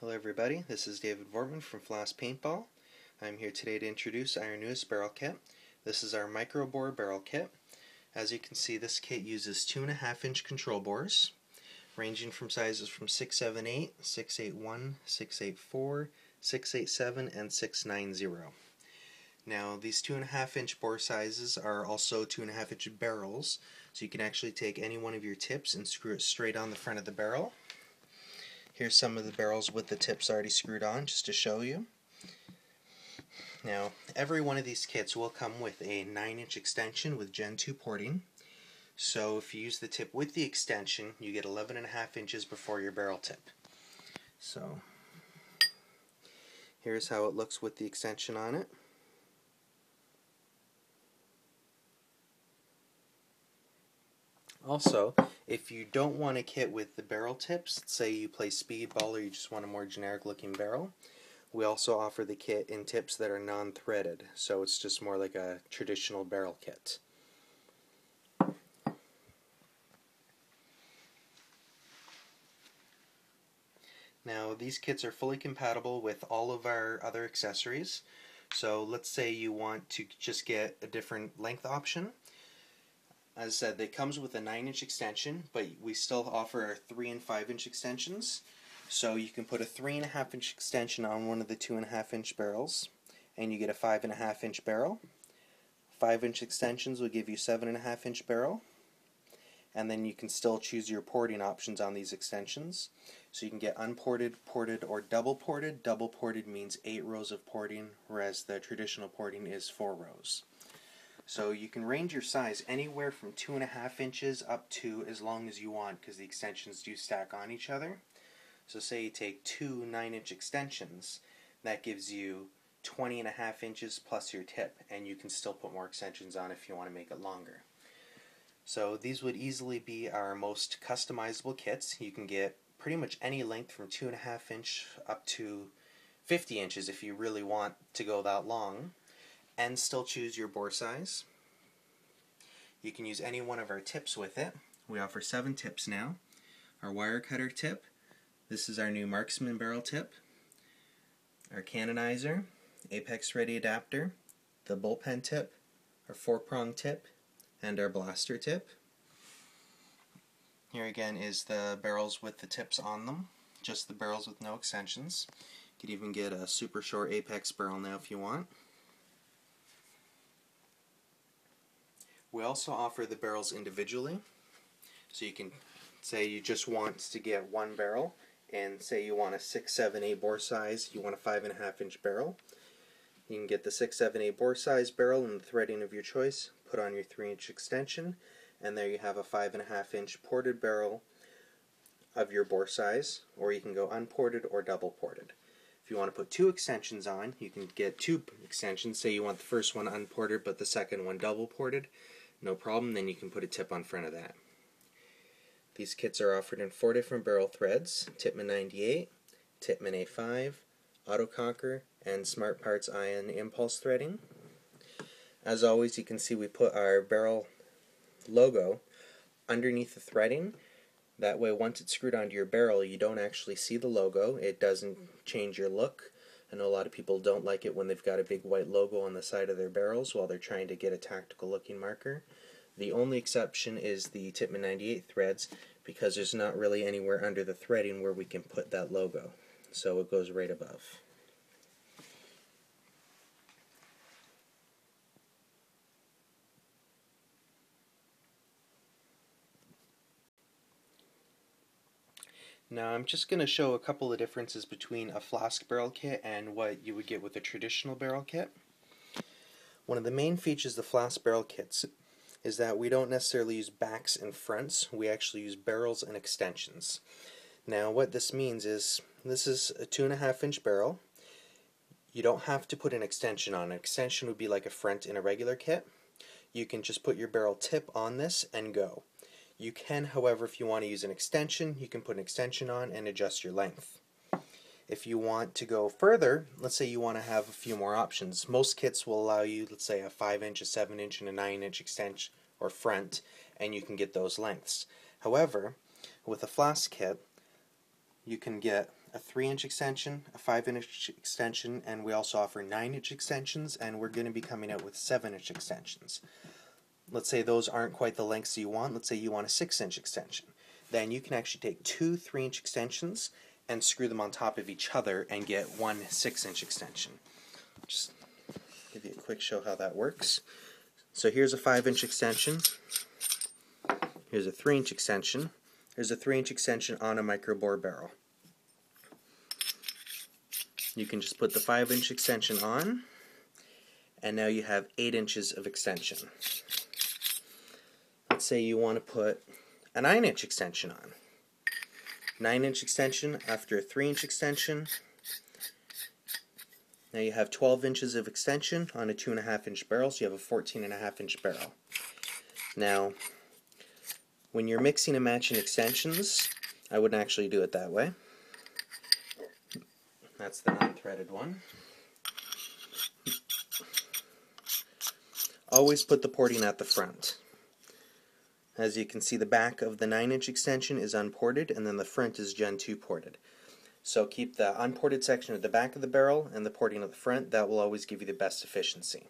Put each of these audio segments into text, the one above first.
Hello everybody, this is David Vortman from Flasc Paintball. I'm here today to introduce our newest barrel kit. This is our micro bore barrel kit. As you can see, this kit uses 2.5 inch control bores, ranging from sizes from 678, 681, 684, 687, and 690. Now these 2.5 inch bore sizes are also 2.5 inch barrels, so you can actually take any one of your tips and screw it straight on the front of the barrel. Here's some of the barrels with the tips already screwed on, just to show you. Now, every one of these kits will come with a 9-inch extension with Gen 2 porting. So if you use the tip with the extension, you get 11.5 inches before your barrel tip. So, here's how it looks with the extension on it. Also, if you don't want a kit with the barrel tips, say you play speedball or you just want a more generic looking barrel, we also offer the kit in tips that are non-threaded, so it's just more like a traditional barrel kit. Now these kits are fully compatible with all of our other accessories, so let's say you want to just get a different length option. As I said, it comes with a 9-inch extension, but we still offer our 3 and 5-inch extensions. So you can put a 3.5-inch extension on one of the 2.5-inch barrels, and you get a 5.5-inch barrel. 5-inch extensions will give you 7.5-inch barrel, and then you can still choose your porting options on these extensions. So you can get unported, ported, or double ported. Double ported means 8 rows of porting, whereas the traditional porting is 4 rows. So you can range your size anywhere from 2.5 inches up to as long as you want, because the extensions do stack on each other. So say you take 2 9-inch extensions, that gives you 20.5 inches plus your tip, and you can still put more extensions on if you want to make it longer. So these would easily be our most customizable kits. You can get pretty much any length from 2.5 inch up to 50 inches if you really want to go that long, and still choose your bore size. You can use any one of our tips with it. We offer 7 tips now. Our wire cutter tip, this is our new marksman barrel tip, our canonizer, apex ready adapter, the bullpen tip, our 4-prong tip, and our blaster tip. Here again is the barrels with the tips on them, just the barrels with no extensions. You could even get a super short apex barrel now if you want. We also offer the barrels individually, so you can say you just want to get one barrel, and say you want a 6, 7, 8 bore size, you want a 5.5-inch barrel. You can get the 6, 7, 8 bore size barrel and the threading of your choice, put on your 3-inch extension, and there you have a 5.5-inch ported barrel of your bore size, or you can go unported or double ported. If you want to put 2 extensions on, you can get 2 extensions. Say you want the first one unported but the second one double ported, no problem, then you can put a tip on front of that. These kits are offered in 4 different barrel threads: Tippmann 98, Tippmann A5, Autoconquer, and Smart Parts Ion Impulse threading. As always, you can see we put our barrel logo underneath the threading. That way, once it's screwed onto your barrel, you don't actually see the logo. It doesn't change your look. I know a lot of people don't like it when they've got a big white logo on the side of their barrels while they're trying to get a tactical looking marker. The only exception is the Tippmann 98 threads, because there's not really anywhere under the threading where we can put that logo. So it goes right above. Now I'm just going to show a couple of differences between a Flasc barrel kit and what you would get with a traditional barrel kit. One of the main features of the Flasc barrel kits is that we don't necessarily use backs and fronts, we actually use barrels and extensions. Now what this means is, this is a 2.5-inch barrel. You don't have to put an extension on. An extension would be like a front in a regular kit. You can just put your barrel tip on this and go. You can, however, if you want to use an extension, you can put an extension on and adjust your length. If you want to go further, let's say you want to have a few more options. Most kits will allow you, let's say, a 5-inch, a 7-inch, and a 9-inch extension or front, and you can get those lengths. However, with a Flasc kit, you can get a 3-inch extension, a 5-inch extension, and we also offer 9-inch extensions, and we're going to be coming out with 7-inch extensions. Let's say those aren't quite the lengths you want. Let's say you want a 6-inch extension. Then you can actually take 2 3-inch extensions and screw them on top of each other and get one 6-inch extension. Just give you a quick show how that works. So here's a 5-inch extension. Here's a 3-inch extension. Here's a 3-inch extension on a micro-bore barrel. You can just put the 5-inch extension on, and now you have 8 inches of extension. Let's say you want to put a 9-inch extension on. 9-inch extension after a 3-inch extension. Now you have 12 inches of extension on a 2.5-inch barrel, so you have a 14.5-inch barrel. Now, when you're mixing and matching extensions, I wouldn't actually do it that way. That's the non-threaded one. Always put the porting at the front. As you can see, the back of the 9-inch extension is unported, and then the front is Gen 2 ported. So keep the unported section at the back of the barrel and the porting at the front. That will always give you the best efficiency.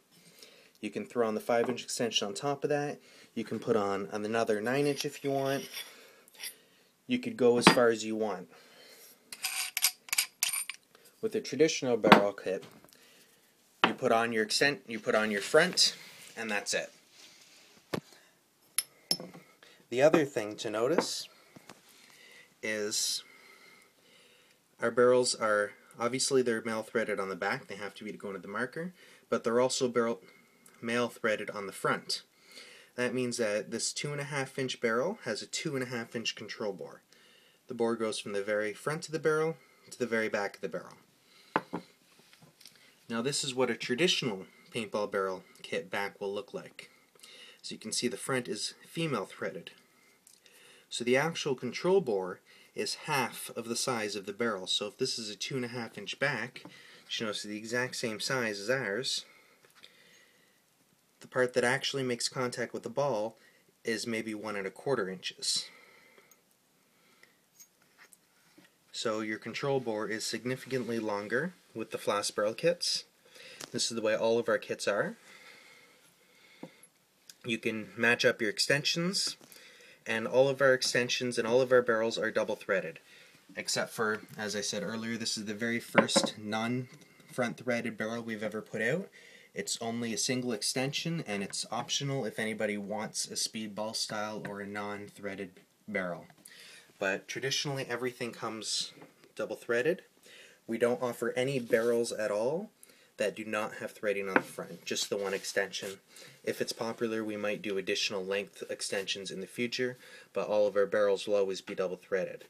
You can throw on the 5-inch extension on top of that. You can put on another 9-inch if you want. You could go as far as you want. With a traditional barrel kit, you put on your front, and that's it. The other thing to notice is our barrels are, obviously they're male threaded on the back, they have to be to go into the marker, but they're also male threaded on the front. That means that this 2.5-inch barrel has a 2.5-inch control bore. The bore goes from the very front of the barrel to the very back of the barrel. Now this is what a traditional paintball barrel kit back will look like. So you can see the front is female threaded. So the actual control bore is half of the size of the barrel. So if this is a 2.5-inch back, you notice the exact same size as ours. The part that actually makes contact with the ball is maybe 1.25 inches. So your control bore is significantly longer with the Flasc barrel kits. This is the way all of our kits are. You can match up your extensions, and all of our extensions and all of our barrels are double threaded. Except for, as I said earlier, this is the very first non-front threaded barrel we've ever put out. It's only a single extension, and it's optional if anybody wants a speedball style or a non-threaded barrel. But traditionally everything comes double threaded. We don't offer any barrels at all that do not have threading on the front, just the one extension. If it's popular, we might do additional length extensions in the future, but all of our barrels will always be double threaded.